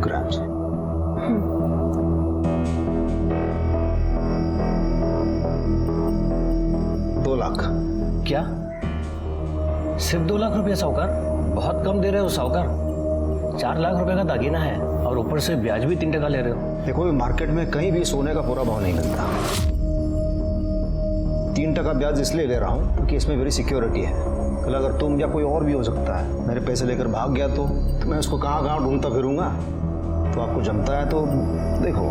grams. दो लाख। क्या? सिर्फ 2 लाख रुपया साहूकार? बहुत कम दे रहे हो साहूकार। 4 लाख रुपए का दागीना है और ऊपर से ब्याज भी 3% ले रहे हो। देखो, मार्केट में कहीं भी सोने का पूरा भाव नहीं मिलता। 3% ब्याज इसलिए ले रहा हूँ क्योंकि इसमें मेरी सिक्योरिटी है। कल अगर तुम या कोई और भी हो सकता है मेरे पैसे लेकर भाग गया तो मैं उसको कहाँ कहाँ ढूंढता फिरूंगा। तो आपको जमता है तो देखो।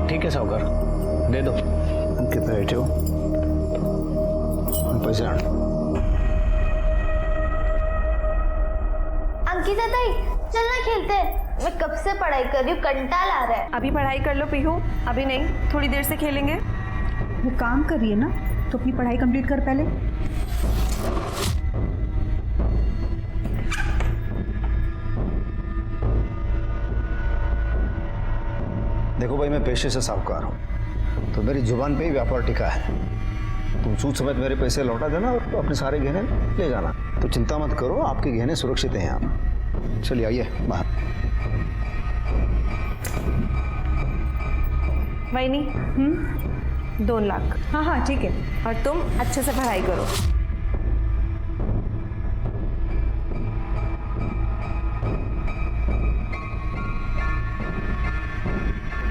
ठीक है साहूकार, दे दो। कितने बैठे हो? पैसे आने। अंकिता ताई, चलना खेलते हैं। मैं कब से पढ़ाई कर रही हूँ, कंटाल आ रहा है। अभी पढ़ाई कर लो पीहू, अभी नहीं, थोड़ी देर से खेलेंगे। वो काम कर रही है ना, तो अपनी पढ़ाई कंप्लीट कर पहले। देखो भाई, मैं पेशे से साहूकार हूँ तो मेरी जुबान पे ही व्यापार टिका है। तुम सूद समेत मेरे पैसे लौटा देना और अपने सारे गहने ले जाना। तो चिंता मत करो, आपके गहने सुरक्षित हैं यहाँ। चलिए आइए बाहर। वहीनी 2 लाख। हाँ हाँ ठीक है। और तुम अच्छे से पढ़ाई करो।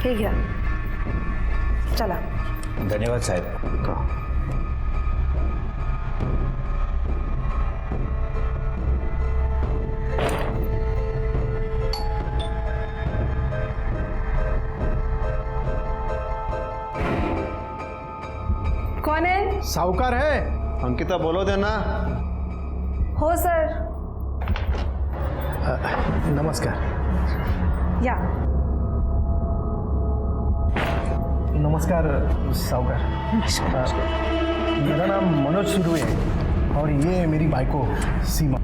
ठीक है, चला। धन्यवाद साहब। कहाँ? कौन है? साहूकार है। अंकिता बोलो देना। हो सर। नमस्कार। या नमस्कार साहूकार। मेरा नाम मनोज सुरू है और ये मेरी बाइको सीमा।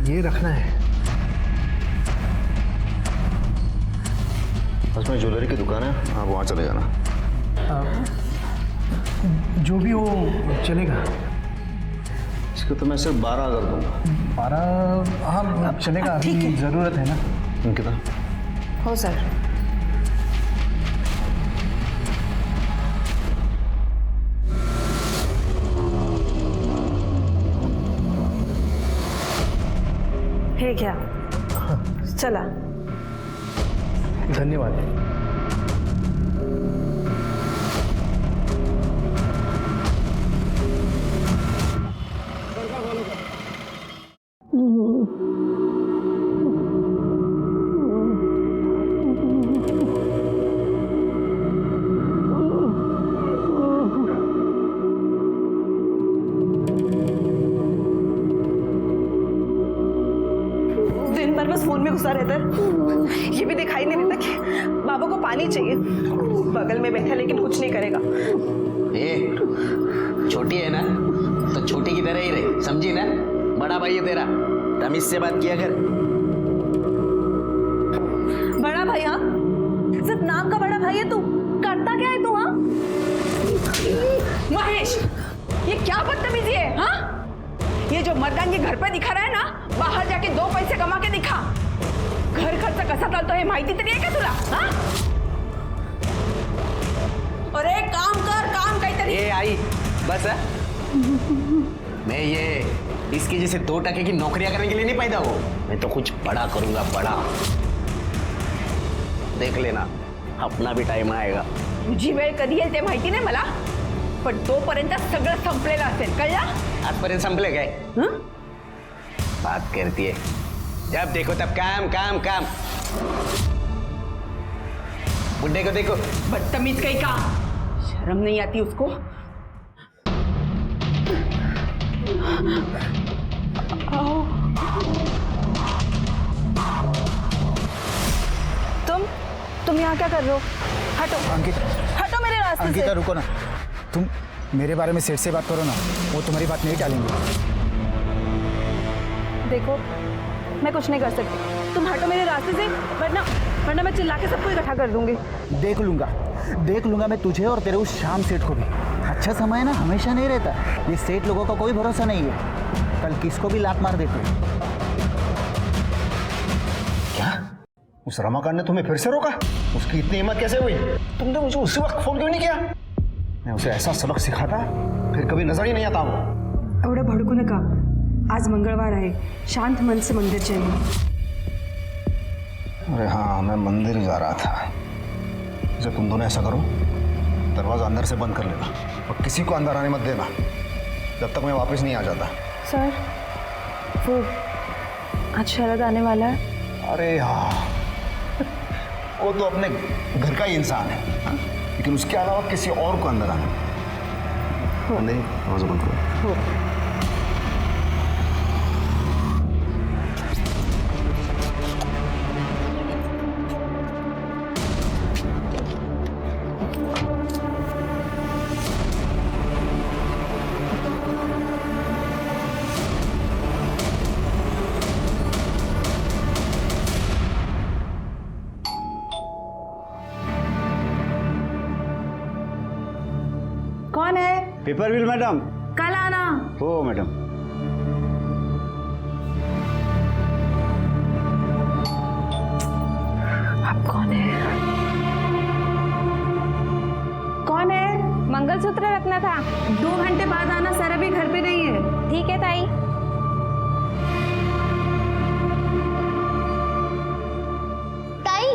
ये रखना है। उसमें ज्वेलरी की दुकान है, आप वहाँ चले जाना। जो भी हो चलेगा। इसको तो मैं सिर्फ 12 कर दूंगा। 12? हाँ चलेगा, अभी ज़रूरत है ना। अंकिता, हो सर। ठीक है, चला। धन्यवाद। दिन भर बस फोन में घुसा रहता है। ये भी दिखाई नहीं देता कि बाबा को पानी चाहिए। बगल में बैठा लेकिन कुछ नहीं करेगा। छोटी है ना तो छोटी की तरह ही रहे, समझी ना? बड़ा भाई है तेरा, तमीज से बात किया कर। बड़ा भाई? हाँ, सिर्फ नाम का बड़ा भाई है तू। करता क्या है तू? हाँ महेश, ये क्या बदतमीजी है? हाँ, ये जो मर्दांगी घर पे दिखा रहा है ना, बाहर जाके 2 पैसे कमा के दिखा। घर खर्च कसा चालतो हे माहिती तरी आहे का तुला? हाँ, अरे काम कर, काम काहीतरी। ए आई बस है? मैं ये इसकी जैसे 2% की नौकरियां करने के लिए नहीं पैदा हुआ। मैं तो कुछ बड़ा करूंगा, बड़ा। देख लेना, अपना भी टाइम आएगा। तुझी वेळ कधी येईल ते माहिती नाही मला, पण तोपर्यंत सगळं संपलेलं असेल, कळलं? आजपर्यंत संपले काय? हं? बात करती है, जब देखो तब काम काम काम। बुड्ढे को देखो। बदतमीज कहीं का, शर्म नहीं आती उसको? तुम यहाँ क्या कर रहे हो? हटो अंकिता, हटो मेरे रास्ते से। अंकिता रुको ना। तुम मेरे बारे में सेठ से बात करो ना, वो तुम्हारी बात नहीं टालेंगे। देखो, मैं कुछ नहीं कर सकती, तुम हटो मेरे रास्ते से, वरना मैं चिल्ला के सबको इकट्ठा कर दूंगी। देख लूंगा मैं तुझे और तेरे उस शाम सेठ को भी। अच्छा समय ना हमेशा नहीं रहता। ये सेठ लोगों का कोई भरोसा नहीं है, कल किसको भी लात मार देते। क्या उस रमाकांत ने तुम्हें फिर से रोका? उसकी इतनी हिम्मत कैसे हुई? तुमने मुझे उसी वक्त फोन क्यों नहीं किया? मैं उसे ऐसा सबक सिखाता फिर कभी नजर ही नहीं आता वो। एवढं भडकू नका, आज मंगळवार आहे, शांत मन से मंदिर जाइए। अरे हाँ, मैं मंदिर ही जा रहा था। जब तुम दोनों ऐसा करो, दरवाजा अंदर से बंद कर लेना और किसी को अंदर आने मत देना जब तक मैं वापस नहीं आ जाता। सर, वो आज शरद आने वाला है। अरे हाँ, वो तो अपने घर का ही इंसान है, हाँ? लेकिन उसके अलावा किसी और को अंदर आना नहीं। दरवाजा बंद करो। कौन है? Paper bill madam. कल आना। हो मैडम। आप कौन है? कौन है? मंगलसूत्र रखना था। 2 घंटे बाद आना, सर अभी घर पे नहीं है। ठीक है ताई। ताई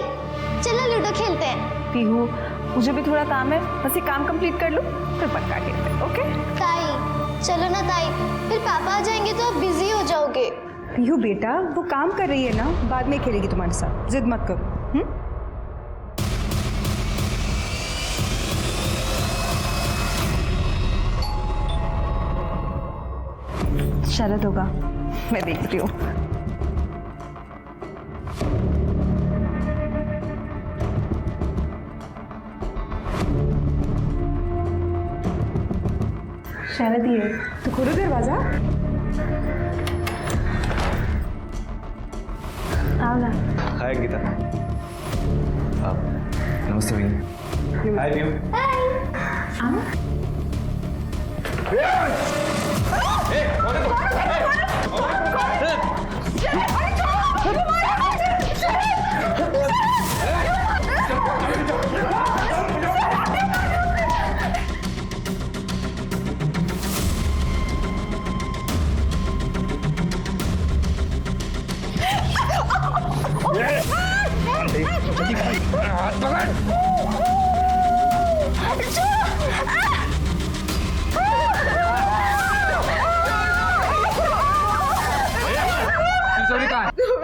चलो लूडो खेलते हैं। पीहू, मुझे भी थोड़ा काम है, बस ये काम कंप्लीट कर लूं फिर पक्का खेलते हैं। ओके ताई चलो ना ताई, फिर पापा आ जाएंगे तो आप बिजी हो जाओगे। पीहू बेटा, वो काम कर रही है ना, बाद में खेलेगी तुम्हारे साथ, जिद मत करो। शरद होगा, मैं देखती हूँ। शरद ही है, तो खोलो दरवाजा। आओ ना। हाय गीता। नमस्ते भैया। हाय पीयू। आओ।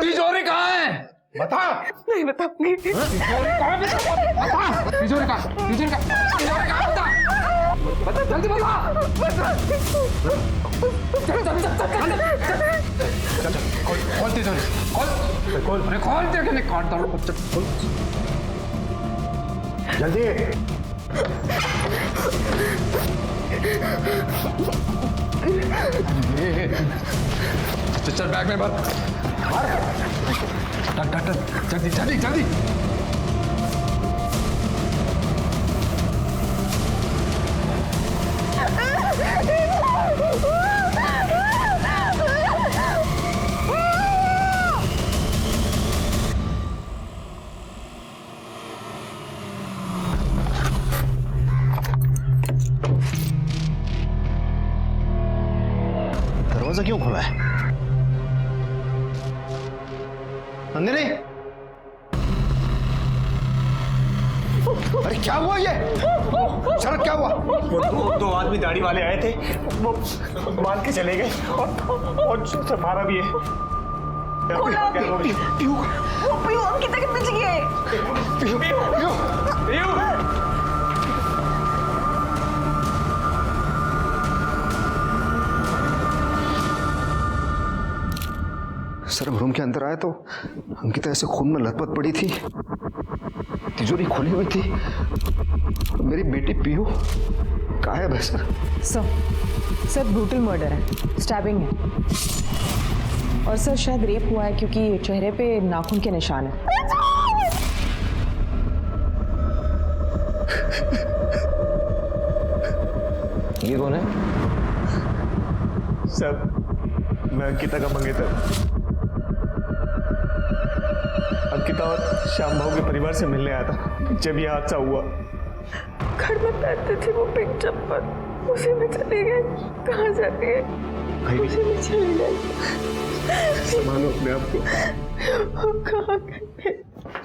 तिजोरी कहाँ है? बता। नहीं बताऊंगी। तिजोरी कहाँ है? बता। तिजोरी कहाँ? तिजोरी कहाँ? बता। जल्दी बता। चल खोल तिजोरी। खोल। अरे खोल दे, नहीं काटता हूँ। खोल जल्दी। चल बैग में भर। जल्दी जल्दी जल्दी। दरवाजा क्यों खुला है? नंदिनी, अरे क्या हुआ ये? शरद क्या हुआ? वो 2 आदमी दाढ़ी वाले आए थे, वो मार के चले गए और मारा भी है। पीहू हम कितना के पीछे गए। सर हम रूम के अंदर आए तो अंकिता ऐसे खून में लथपथ पड़ी थी, तिजोरी खुली हुई थी। मेरी बेटी पीहू गायब है सर। सर ब्रूटल मर्डर है, स्टैबिंग है और सर शायद रेप हुआ है क्योंकि चेहरे पे नाखून के निशान है। ये कौन है? सब मैं अंकिता का मंगेतर। अंकिता और श्याम भाव के परिवार से मिलने आया था जब ये हादसा हुआ। घर में पहनते थे वो पिंक चप्पल, उसी में चली गई। कहाँ जाती है? उसी में चली गई। संभालो अपने आप को। कहाँ गई?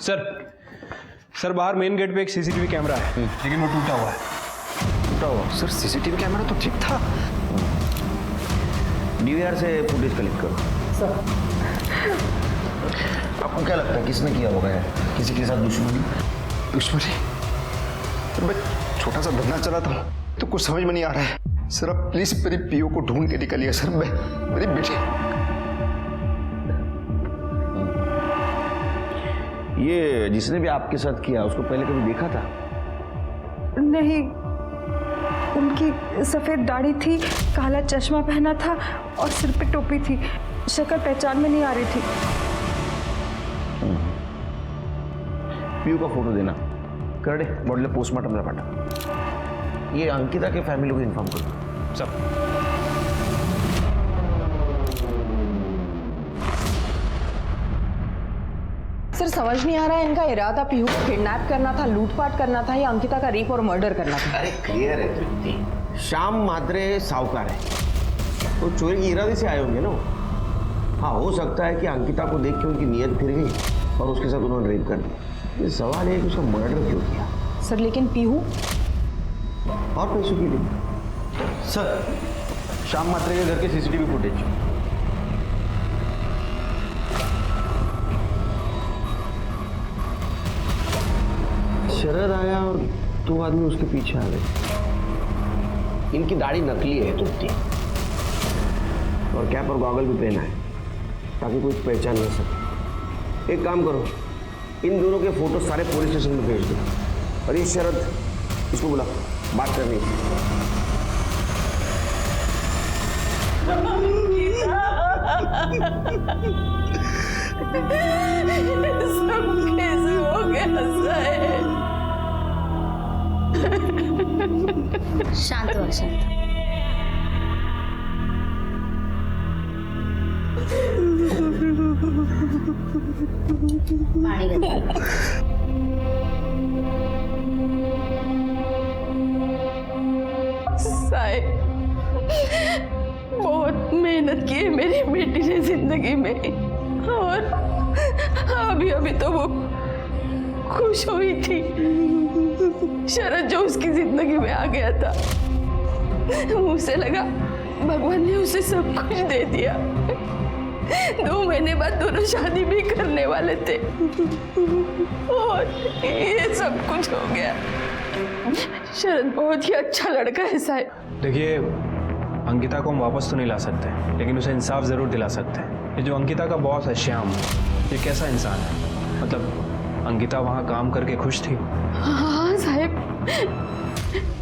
सर बाहर मेन गेट पे एक सीसीटीवी कैमरा है, लेकिन वो टूटा हुआ है। टूटा हुआ? सर सीसीटीवी कैमरा तो ठीक था। डीवीआर से फुटेज कलेक्ट करो। सर आपको क्या लगता है किसने किया होगा? किसी के साथ दुश्मनी? दुश्मनी? सर मैं छोटा सा धंधा चलाता हूँ तो कुछ समझ में नहीं आ रहा है। सर आप प्लीज मेरी पीओ को ढूंढ के निकलिए सर। मैं मेरी बेटी। ये जिसने भी आपके साथ किया उसको पहले कभी देखा था? नहीं, उनकी सफ़ेद दाढ़ी थी, काला चश्मा पहना था और सिर पे टोपी थी। शक्ल पहचान में नहीं आ रही थी। पीयू का फोटो देना, कर दे बॉडीला पोस्टमार्टमला पाठा। ये अंकिता के फैमिली को इन्फॉर्म करो सब। सर समझ नहीं आ रहा है इनका इरादा पीहू को किडनैप करना था, लूटपाट करना था या अंकिता का रेप और मर्डर करना था? अरे क्लियर है तृप्ति, श्याम मात्रे साहूकार है तो चोरी के इरादे से आए होंगे ना। हाँ हो सकता है कि अंकिता को देख के उनकी नीयत फिर गई और उसके साथ उन्होंने रेप कर दिया। ये सवाल है कि उसका मर्डर क्यों किया? सर लेकिन पीहू और पैसों के लिए। सर श्याम मात्रे के घर के सीसीटीवी फुटेज। शरद आया और 2 आदमी उसके पीछे आ गए। इनकी दाढ़ी नकली है तृप्ति, और कैप और गॉगल भी पहना है ताकि कोई पहचान न सके। एक काम करो, इन दोनों के फोटो सारे पुलिस स्टेशन में भेज दो और ये शरद इसको बुला, बात करनी है। सब कैसे हो गया? शांत हो, शांत। पानी का साहिब बहुत मेहनत की है मेरी बेटी ने जिंदगी में, और अभी अभी तो वो खुश हुई थी। शरद जो उसकी जिंदगी में आ गया था, उसे लगा भगवान ने उसे सब कुछ दे दिया। 2 महीने बाद दोनों शादी भी करने वाले थे और ये सब कुछ हो गया। शरद बहुत ही अच्छा लड़का है साहब। देखिए अंकिता को हम वापस तो नहीं ला सकते, लेकिन उसे इंसाफ जरूर दिला सकते हैं। ये जो अंकिता का बॉस है श्याम, ये कैसा इंसान है? मतलब अंकिता वहाँ काम करके खुश थी? हाँ साहेब,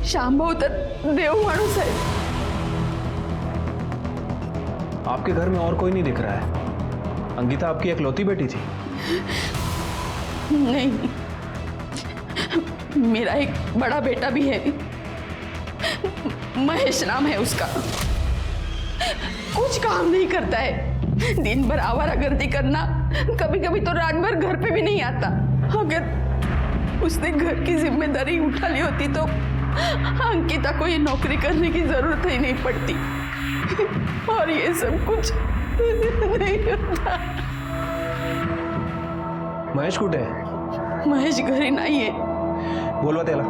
श्याम बहुत देव माणूस है। आपके घर में और कोई नहीं दिख रहा है? अंकिता आपकी इकलौती बेटी थी? नहीं, मेरा एक बड़ा बेटा भी है, महेश नाम है उसका। कुछ काम नहीं करता है, दिन भर आवारागर्दी करना, कभी कभी तो रात भर घर पे भी नहीं आता। अगर उसने घर की जिम्मेदारी उठा ली होती तो अंकिता को ये नौकरी करने की जरूरत ही नहीं पड़ती, और ये सब कुछ नहीं होता। महेश कुठे आहे? महेश घरी नाही आहे। बोलवा त्याला।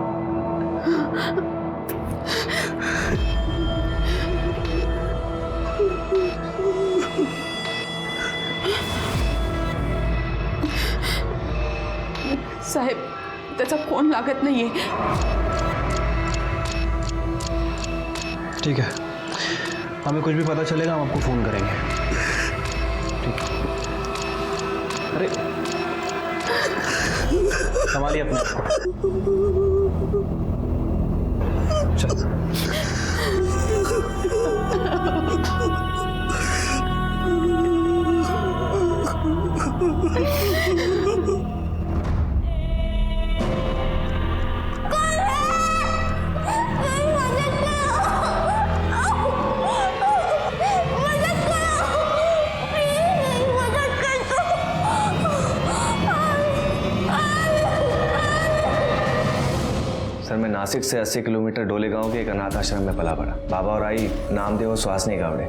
साहेब त्याचा फोन लागत नाहीये। ठीक है, हमें कुछ भी पता चलेगा हम आपको फोन करेंगे। ठीक है। अरे संभालिए अपने। चल। नासिक से 80 किलोमीटर डोले गांव के एक अनाथ आश्रम में पला पड़ा। बाबा और आई नामदेव और सुहासनी गावड़े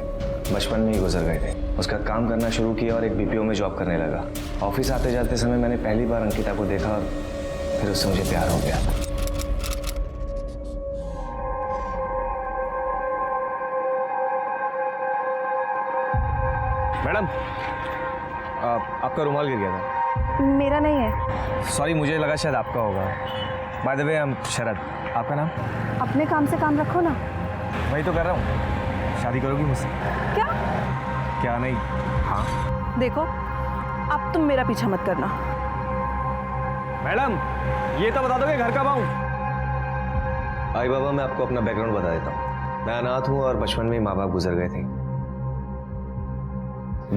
बचपन में ही गुजर गए थे। उसका काम करना शुरू किया और एक बीपीओ में जॉब करने लगा। ऑफिस आते जाते समय मैंने पहली बार अंकिता को देखा और फिर उससे मुझे प्यार हो गया। मैडम, आपका रुमाल गिर गया था। मेरा नहीं है। सॉरी, मुझे लगा शायद आपका होगा। By the way, I am Sharad. आपका नाम? अपने काम से काम रखो ना। वही तो कर रहा हूँ। शादी करोगी मुझसे? क्या? क्या नहीं? हाँ। देखो, अब तुम मेरा पीछा मत करना। मैडम, ये तो बता दो कि घर कब आऊँ? आई बाबा, मैं आपको अपना बैकग्राउंड बता देता हूँ। मैं अनाथ हूँ और बचपन में ही माँ बाप गुजर गए थे।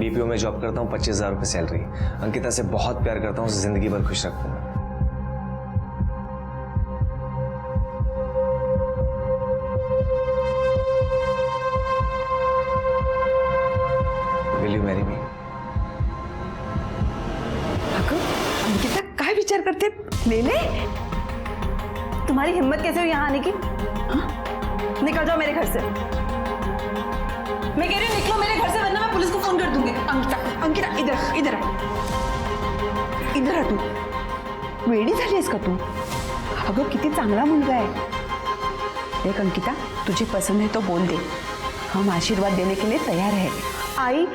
बीपीओ में जॉब करता हूँ, 25,000 रुपये सैलरी। अंकिता से बहुत प्यार करता हूँ, उसे जिंदगी भर खुश रखूंगा। Will you marry me? Ankita काय विचार करते? ले ले। तुम्हारी हिम्मत कैसे हुई यहाँ आने की? हाँ? निकल जाओ मेरे घर से। मैं कह रही हूँ निकलो मेरे घर से, वरना मैं पुलिस को फोन कर दूंगी। अंकिता, अंकिता, इधर इधर आ, इधर आ तू। वेडी झाली आहेस का तू? अगं किती चांगला मुलगा आहे। देख अंकिता, तुझे पसंद है तो बोल दे, हम आशीर्वाद देने के लिए तैयार है। आई,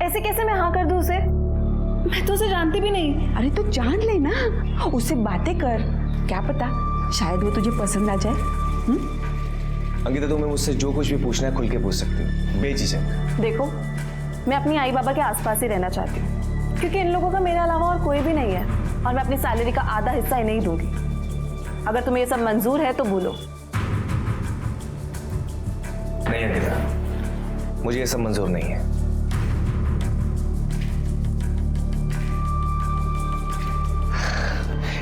ऐसे कैसे मैं हाँ कर दूं उसे? मैं तो उसे जानती भी नहीं। अरे तो जान ले ना, उससे बातें कर, क्या पता शायद वो तुझे पसंद आ जाए। अंकिता, तुम्हें मुझसे जो कुछ भी पूछना है खुल के पूछ सकती हो, बेझिझक। देखो, मैं अपनी आई बाबा के आसपास ही रहना चाहती हूँ, क्योंकि इन लोगों का मेरे अलावा और कोई भी नहीं है, और मैं अपनी सैलरी का आधा हिस्सा इन्हें ही दूंगी। अगर तुम्हें ये सब मंजूर है तो बोलो। नहीं अंकिता, मुझे ये सब मंजूर नहीं है।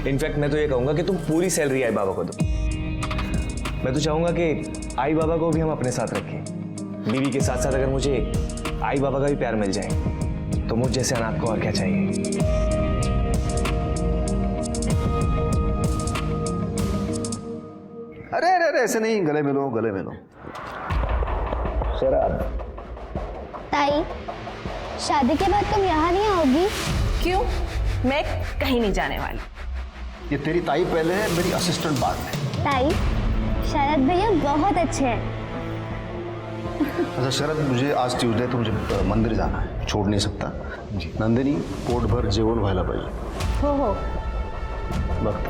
इनफैक्ट मैं तो ये कहूंगा कि तुम पूरी सैलरी आई बाबा को दो। मैं तो चाहूंगा कि आई बाबा को भी हम अपने साथ रखें। बीवी के साथ साथ अगर मुझे आई बाबा का भी प्यार मिल जाए तो मुझ जैसे अनाथ को और क्या चाहिए। अरे अरे अरे, ऐसे नहीं, गले मिलो गले मिलो। शराब। ताई, शादी के बाद तुम यहाँ नहीं आओगी? क्यों? मैं कहीं नहीं जाने वाली। ये तेरी ताई पहले है, मेरी असिस्टेंट बाद में। ताई, शरद भैया बहुत अच्छे हैं। अच्छा शरद, मुझे आज ट्यूसडे तो मुझे मंदिर जाना है, छोड़ नहीं सकता जी। नंदिनी, पोट भर जेवण व्हायला पाहिजे। हो वक्त।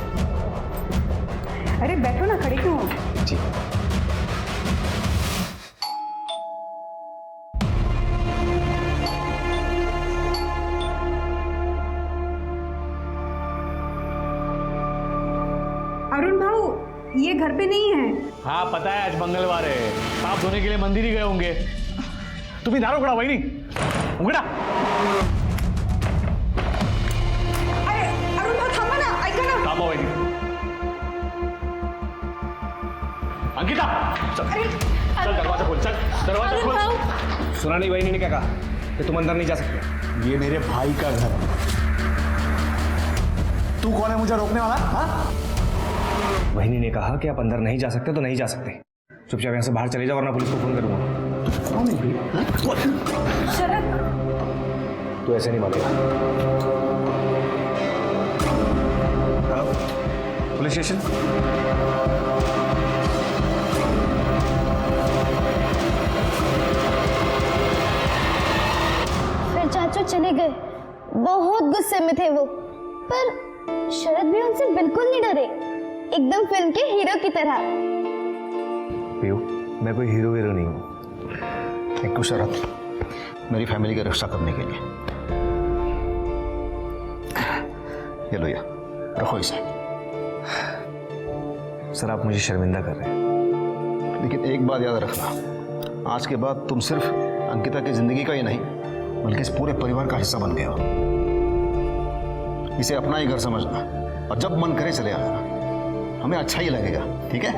अरे बैठो ना, खड़ी क्यों हो? जी। अरुण भाऊ, ये घर पे नहीं है। हाँ पता है, आज मंगलवार है, पाप धोने के लिए मंदिर ही गए होंगे। तुम्ही दार उघडा वहिनी, उघडा। अरे अरुण भाऊ थांबा ना, ऐका ना। थांबा वहिनी। अंकिता, चल दरवाजा खोल, चल दरवाजा खोल। सुना नहीं बहनी ने क्या कहा कि तुम अंदर नहीं जा सकते? ये मेरे भाई का घर है। तू कौन है मुझे रोकने वाला? हाँ? बहनी ने कहा कि आप अंदर नहीं जा सकते तो नहीं जा सकते। चुपचाप यहाँ से बाहर चले जाओ वरना पुलिस को फोन करूंगा। कौन है? तो ऐसे नहीं मानेगा। Hello, police station. फिर चाचू चले गए। बहुत गुस्से में थे वो, पर शरद भी उनसे बिल्कुल नहीं डरे, एकदम फिल्म के हीरो की तरह। पीयू, मैं कोई हीरो नहीं हूँ। थैंक यू शरद, मेरी फैमिली की रक्षा करने के लिए। ये लो, रखो इसे। सर, आप मुझे शर्मिंदा कर रहे हैं। लेकिन एक बात याद रखना, आज के बाद तुम सिर्फ अंकिता की जिंदगी का ही नहीं बल्कि इस पूरे परिवार का हिस्सा बन गए हो। इसे अपना ही घर समझना, और जब मन करे चले आना, हमें अच्छा ही लगेगा, ठीक है?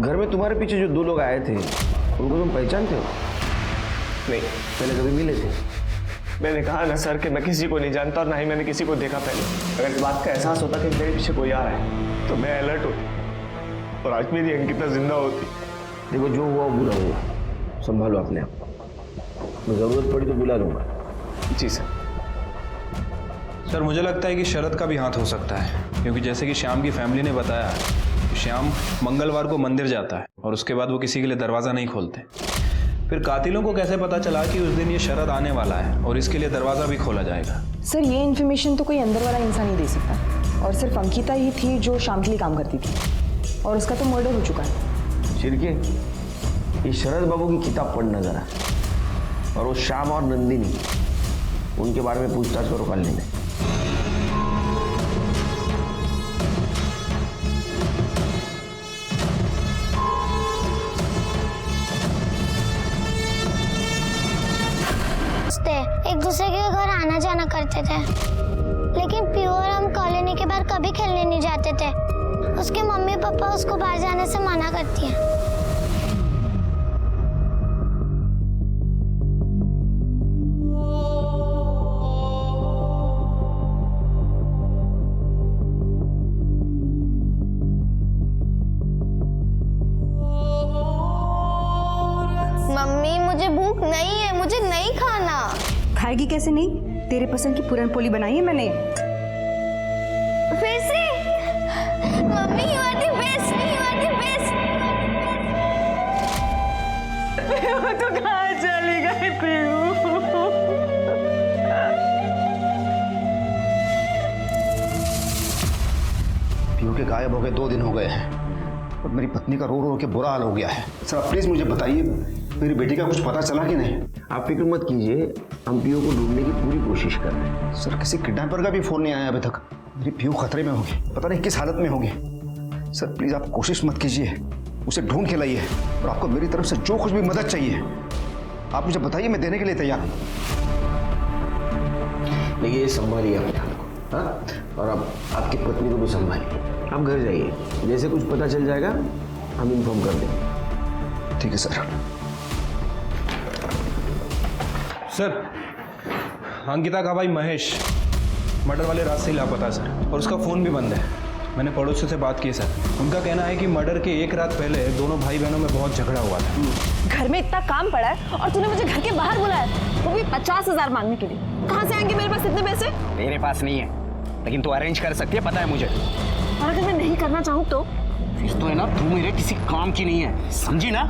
घर में तुम्हारे पीछे जो दो लोग आए थे उनको तुम पहचानते हो? नहीं। पहले कभी मिले थे? मैंने कहा ना सर कि मैं किसी को नहीं जानता और ना ही मैंने किसी को देखा पहले। अगर इस बात का एहसास होता कि मेरे पीछे कोई आ रहा है तो मैं अलर्ट होती और आज मेरी अंकिता जिंदा होती। देखो जो हुआ वो बुरा हुआ, संभालो अपने आप को। जरूरत पड़ी तो बुला लूंगा। जी सर। सर मुझे लगता है कि शरद का भी हाथ हो सकता है, क्योंकि जैसे कि श्याम की फैमिली ने बताया, श्याम मंगलवार को मंदिर जाता है और उसके बाद वो किसी के लिए दरवाज़ा नहीं खोलते। फिर कातिलों को कैसे पता चला कि उस दिन ये शरद आने वाला है और इसके लिए दरवाज़ा भी खोला जाएगा? सर ये इन्फॉर्मेशन तो कोई अंदर वाला इंसान ही दे सकता, और सिर्फ अंकिता ही थी जो शाम के लिए काम करती थी, और उसका तो मर्डर हो चुका है। शिरके, ये शरद बाबू की किताब पढ़ना जरा, और वो श्याम और नंदिनी, उनके बारे में पूछताछ करो कॉलोनी में। एक दूसरे के घर आना जाना करते थे, लेकिन पीयू और हम कॉलोनी के बाहर कभी खेलने नहीं जाते थे। उसके मम्मी पापा उसको बाहर जाने से मना करती हैं। मम्मी मुझे भूख नहीं है, मुझे नहीं खाना। खाएगी कैसे नहीं? तेरे पसंद की पूरन पोली बनाई है मैंने। फिर से mummy you are the best, you are the best. वो तो कहाँ चली गई पीयू? पीयू के गायब हो गए 2 दिन हो गए हैं और मेरी पत्नी का रो रो के बुरा हाल हो गया है। सर प्लीज मुझे बताइए, मेरी बेटी का कुछ पता चला कि नहीं? आप फिक्र मत कीजिए, हम पीयू को ढूंढने की पूरी कोशिश कर रहे हैं। सर किसी किडनैपर का भी फोन नहीं आया अभी तक। मेरी पीयू खतरे में होगी, पता नहीं किस हालत में होगी। सर प्लीज आप कोशिश मत कीजिए, उसे ढूंढ के लाइए, और आपको मेरी तरफ से जो कुछ भी मदद चाहिए आप मुझे बताइए, मैं देने के लिए तैयार हूँ। देखिए संभालिए अपने आप को, हाँ? और अब आपकी पत्नी को भी संभालिए। आप घर जाइए, जैसे कुछ पता चल जाएगा हम इन्फॉर्म कर देंगे। ठीक है सर। सर अंकिता का भाई महेश मर्डर वाले रात से ही लापता है सर, और उसका फ़ोन भी बंद है। मैंने पड़ोसियों से बात की सर, उनका कहना है कि मर्डर के 1 रात पहले दोनों भाई बहनों में बहुत झगड़ा हुआ था। घर में इतना काम पड़ा है और तूने मुझे घर के बाहर बुलाया, वो भी 50,000 मांगने के लिए। कहाँ से आएंगे मेरे पास इतने पैसे? तेरे पास नहीं है, लेकिन तू अरेंज कर सकती है, पता है मुझे। और अगर मैं नहीं करना चाहूँ तो? फिर तो है ना, तू मेरे किसी काम की नहीं है, समझी ना?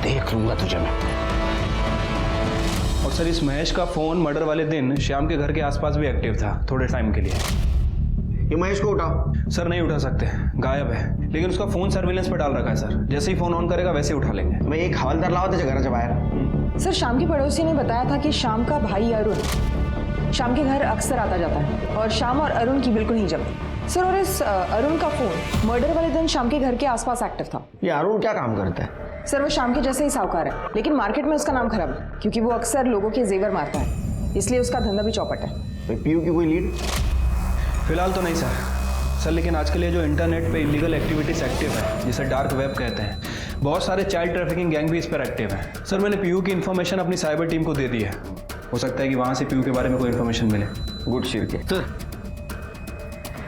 देख लूंगा तुझे मैं। और सर इस महेश का फ़ोन मर्डर वाले दिन श्याम के घर के आसपास भी एक्टिव था थोड़े टाइम के लिए। ये महेश को उठाओ। सर नहीं उठा सकते, गायब है, लेकिन उसका फ़ोन सर्विलेंस पर डाल रखा है सर। जैसे ही फ़ोन ऑन करेगा वैसे ही उठा लेंगे। मैं एक हवलदार लाओ थे घर से बाहर। सर शाम के पड़ोसी ने बताया था कि शाम का भाई अरुण शाम के घर अक्सर आता जाता है, और शाम और अरुण की बिल्कुल नहीं जमती। सर और इस अरुण का फोन मर्डर वाले दिन शाम के घर के आसपास एक्टिव था। ये अरुण क्या काम करता है? सर वो शाम के जैसे ही साहूकार है, लेकिन मार्केट में उसका नाम खराब है क्योंकि वो अक्सर लोगों के जेवर मारता है, इसलिए उसका धंधा भी चौपट है। पीयू की कोई लीड? फिलहाल तो नहीं सर, लेकिन आजकल ये जो इंटरनेट पे इलीगल एक्टिविटीज एक्टिव है, जिसे डार्क वेब कहते हैं, बहुत सारे चाइल्ड ट्रैफिकिंग गैंग भी इस पर एक्टिव है। सर मैंने पीयू की इन्फॉर्मेशन अपनी साइबर टीम को दे दी है, हो सकता है कि वहाँ से पीयू के बारे में कोई इन्फॉर्मेशन मिले। गुड शिरके। सर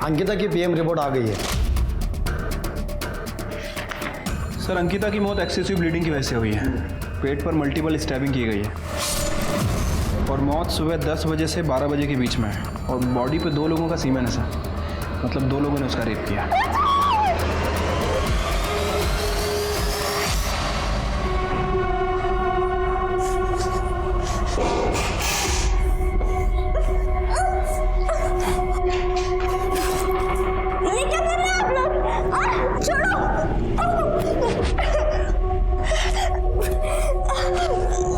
अंकिता की पीएम रिपोर्ट आ गई है। सर अंकिता की मौत एक्सेसिव ब्लीडिंग की वजह से हुई है, पेट पर मल्टीपल स्टैबिंग की गई है, और मौत सुबह 10 बजे से 12 बजे के बीच में है, और बॉडी पे 2 लोगों का सीमेन है सर, मतलब 2 लोगों ने उसका रेप किया।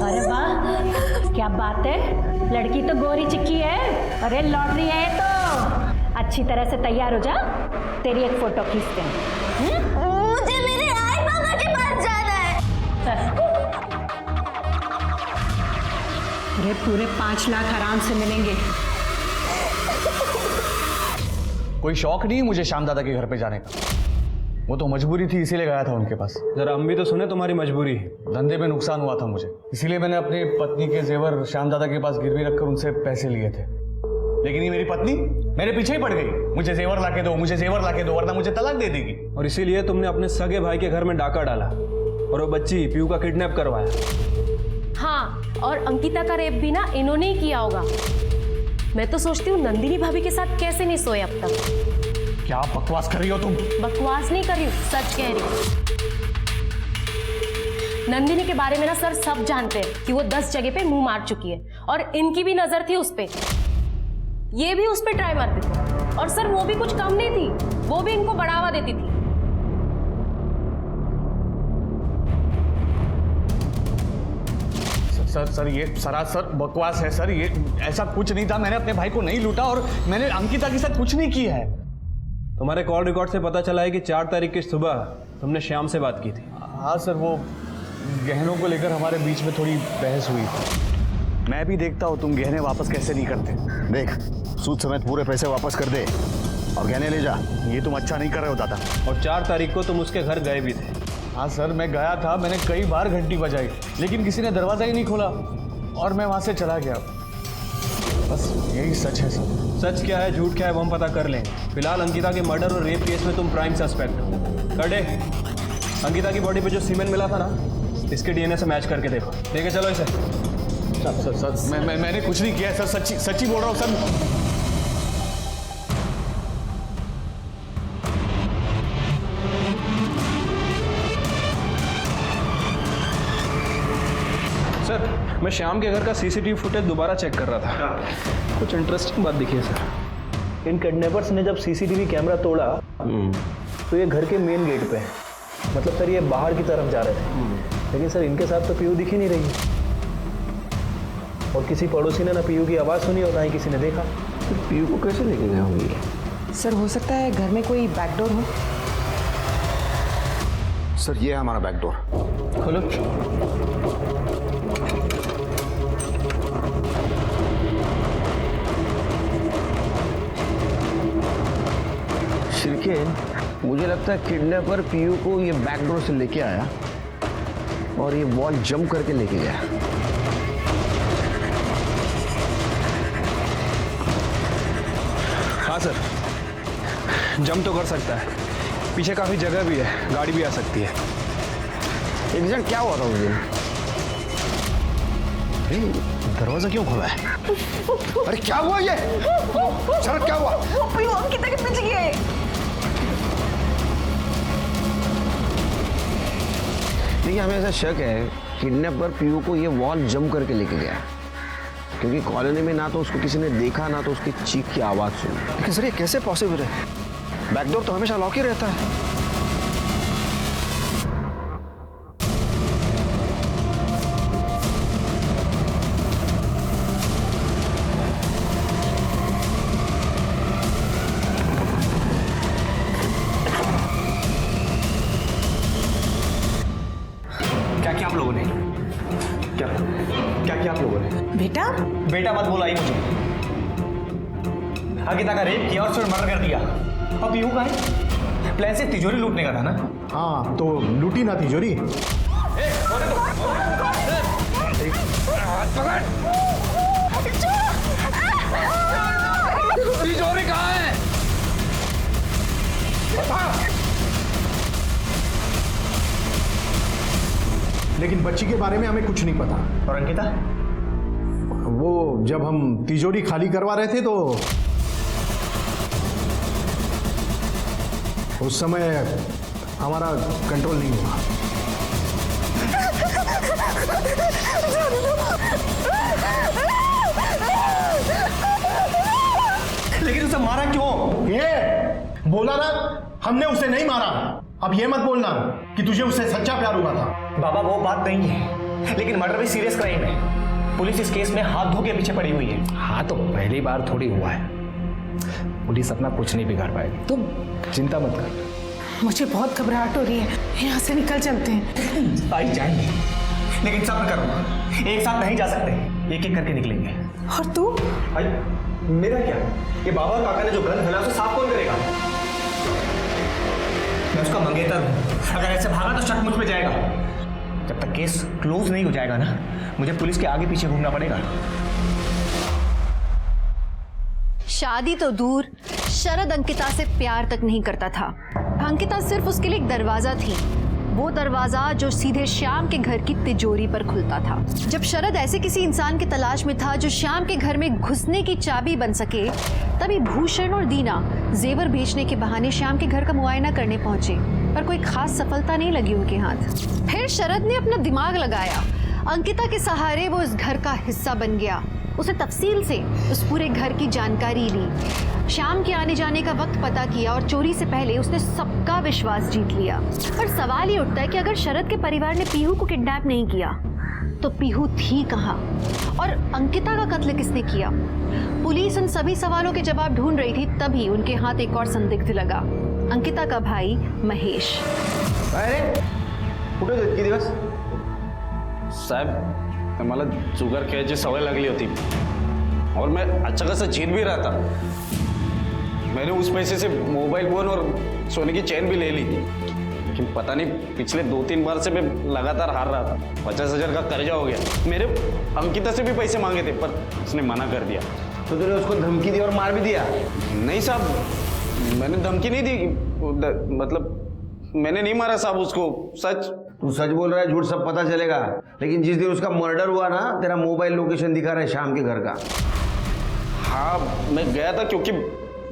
अरे वाह क्या बात है, लड़की तो गोरी चिक्की है। अरे लॉटरी है तो अच्छी तरह से तैयार हो जा, तेरी एक फोटो खींचते हैं। मुझे मेरे आई बाबा के पास जाना है। अरे पूरे 5 लाख आराम से मिलेंगे। कोई शौक नहीं मुझे श्याम दादा के घर पे जाने का, वो तो मजबूरी थी, इसीलिए गया था उनके पास। जरा हम भी तो सुने तुम्हारी मजबूरी है। धंधे में नुकसान हुआ था मुझे, इसीलिए मैंने अपनी पत्नी के जेवर श्याम दादा के पास गिरवी रखकर उनसे पैसे लिए थे। लेकिन ये मेरी पत्नी मेरे पीछे ही पड़ गई, मुझे जेवर लाके दो, मुझे जेवर लाके दो, वरना मुझे तलाक दे देगी। और इसीलिए तुमने अपने सगे भाई के घर में डाका डाला और वो बच्ची पीयू का किडनैप करवाया। हाँ, और अंकिता का रेप भी ना इन्होंने ही किया होगा। मैं तो सोचती हूँ नंदिनी भाभी के साथ कैसे नहीं सोए अब तक। क्या बकवास कर रही हो तुम? बकवास नहीं कर रही हूँ, सच कह रही हूँ। नंदिनी के बारे में ना सर सब जानते हैं कि वो 10 जगह पे मुंह मार चुकी है और इनकी भी नजर थी उस पे। ये भी उस पे ट्राई मारती थी और सर वो भी कुछ कम नहीं थी, वो भी इनको बढ़ावा देती थी। सर ये सरासर बकवास है सर, ये ऐसा कुछ नहीं था। मैंने अपने भाई को नहीं लूटा और मैंने अंकिता के साथ कुछ नहीं किया है। तुम्हारे कॉल रिकॉर्ड से पता चला है कि 4 तारीख की सुबह तुमने श्याम से बात की थी। हाँ सर, वो गहनों को लेकर हमारे बीच में थोड़ी बहस हुई थी। मैं भी देखता हूँ तुम गहने वापस कैसे नहीं करते। देख, सूद समेत पूरे पैसे वापस कर दे और गहने ले जा। ये तुम अच्छा नहीं कर रहे हो दादा। और 4 तारीख को तुम उसके घर गए भी थे। हाँ सर, मैं गया था, मैंने कई बार घंटी बजाई लेकिन किसी ने दरवाजा ही नहीं खोला और मैं वहाँ से चला गया। बस यही सच है सर। सच क्या है झूठ क्या है वो हम पता कर लेंगे। फिलहाल अंकिता के मर्डर और रेप केस में तुम प्राइम सस्पेक्ट हो। कर दे। अंकिता की बॉडी पे जो सीमेंट मिला था ना, इसके डीएनए से मैच करके देखो। लेके चलो इसे। सर मैंने कुछ नहीं किया सर, सच्ची बोल रहा हूँ सर। सर, मैं श्याम के घर का सीसीटीवी फुटेज दोबारा चेक कर रहा था। कुछ इंटरेस्टिंग बात दिखी है सर। इन किडनैपर्स ने जब सीसीटीवी कैमरा तोड़ा तो ये घर के मेन गेट पे है, मतलब सर ये बाहर की तरफ जा रहे थे। लेकिन सर इनके साथ तो पीयू दिख ही नहीं रही और किसी पड़ोसी ने ना पीयू की आवाज़ सुनी और ना ही किसी ने देखा। तो पीयू को कैसे लेके गए होंगे? सर हो सकता है घर में कोई बैकडोर हो। सर ये है हमारा बैकडोर। खोलो। शिरके, मुझे लगता है किडनैपर पीयू को ये बैकडोर से लेके आया और ये वॉल जंप करके लेके गया। हाँ सर, जंप तो कर सकता है। पीछे काफी जगह भी है, गाड़ी भी आ सकती है। एग्जैक्ट क्या हुआ था उस दिन? दरवाजा क्यों खुला है? अरे क्या हुआ ये? शरद क्या हुआ? पीयू अंकिता के पीछे गया है। देखिए, हमें ऐसा शक है किडनैपर पीयू को ये वॉल जंप करके लेके गया, क्योंकि कॉलोनी में ना तो उसको किसी ने देखा ना तो उसकी चीख की आवाज सुनी। लेकिन सर ये कैसे पॉसिबल है? बैकडोर तो हमेशा लॉक ही रहता है। क्या किया आप लोगों ने? क्या किया आप लोगों ने? बेटा बेटा मत बुलाई मुझे। अंकिता का रेप किया और फिर मर्डर कर दिया। अब पीयू का है? प्लान से तिजोरी लूटने का था ना? हाँ, तो लूटी ना तिजोरी। तिजोरी कहाँ है? लेकिन बच्ची के बारे में हमें कुछ नहीं पता। और अंकिता? वो जब हम तिजोरी खाली करवा रहे थे तो उस समय हमारा कंट्रोल नहीं हुआ। लेकिन उसे मारा क्यों? ये बोला ना, हमने उसे नहीं मारा। अब ये मत बोलना कि तुझे उससे सच्चा प्यार हुआ था। बाबा वो बात नहीं है, लेकिन मर्डर भी सीरियस क्राइम है। पुलिस इस केस में हाथ धो के पीछे पड़ी हुई है। हाँ, तो पहली बार थोड़ी हुआ है, पुलिस अपना कुछ नहीं बिगाड़ पाएगी, तुम चिंता मत कर। मुझे बहुत घबराहट हो रही है, यहाँ से निकल चलते हैं। आई जाएंगे, लेकिन सब्र करो, एक साथ नहीं जा सकते, एक एक करके निकलेंगे। और तू? भाई मेरा क्या? ये बाबा और काका ने जो गंद फैला उसे साफ कौन करेगा? मैं उसका मंगेतर हूँ। अगर ऐसे भागा तो शक मुझ पे जाएगा। जब तक केस क्लोज नहीं हो जाएगा ना, मुझे पुलिस के आगे पीछे घूमना पड़ेगा। शादी तो दूर, शरद अंकिता से प्यार तक नहीं करता था। अंकिता सिर्फ उसके लिए एक दरवाजा थी, वो दरवाजा जो सीधे श्याम के घर की तिजोरी पर खुलता था। जब शरद ऐसे किसी इंसान की तलाश में था जो श्याम के घर में घुसने की चाबी बन सके, तभी भूषण और दीना जेवर बेचने के बहाने श्याम के घर का मुआयना करने पहुंचे, पर कोई खास सफलता नहीं लगी उनके हाथ। फिर शरद ने अपना दिमाग लगाया, अंकिता के सहारे वो इस घर का हिस्सा बन गया। उसने तफसील से उस पूरे घर की जानकारी ली, शाम के आने जाने का वक्त पता किया और चोरी से पहले उसने सबका विश्वास जीत लिया। पर सवाल ये उठता है कि अगर शरद के परिवार ने पीहू को किडनैप नहीं किया तो पीहू थी कहाँ और अंकिता का कत्ल किसने किया? पुलिस उन सभी सवालों के जवाब ढूंढ रही थी, तभी उनके हाथ एक और संदिग्ध लगा, अंकिता का भाई महेश। अरे कुठे होते इतके दिवस? साहब मला जुगार खेळायची सवय लागली होती और मैं अच्छा खासा जीत भी रहा था। मैंने उस पैसे से मोबाइल फोन और सोने की चेन भी ले ली, लेकिन पता नहीं पिछले 2-3 बार से मैं लगातार हार रहा था। 50,000 का कर्जा हो गया। मेरे अंकिता से भी पैसे मांगे थे पर उसने मना कर दिया। तो तूने उसको धमकी दी और मार भी दिया? नहीं साहब, मैंने धमकी नहीं दी, मतलब मैंने नहीं मारा साहब उसको। सच? तू सच बोल रहा है, झूठ सब पता चलेगा। लेकिन जिस दिन उसका मर्डर हुआ ना, तेरा मोबाइल लोकेशन दिखा रहा है श्याम के घर का। हाँ मैं गया था क्योंकि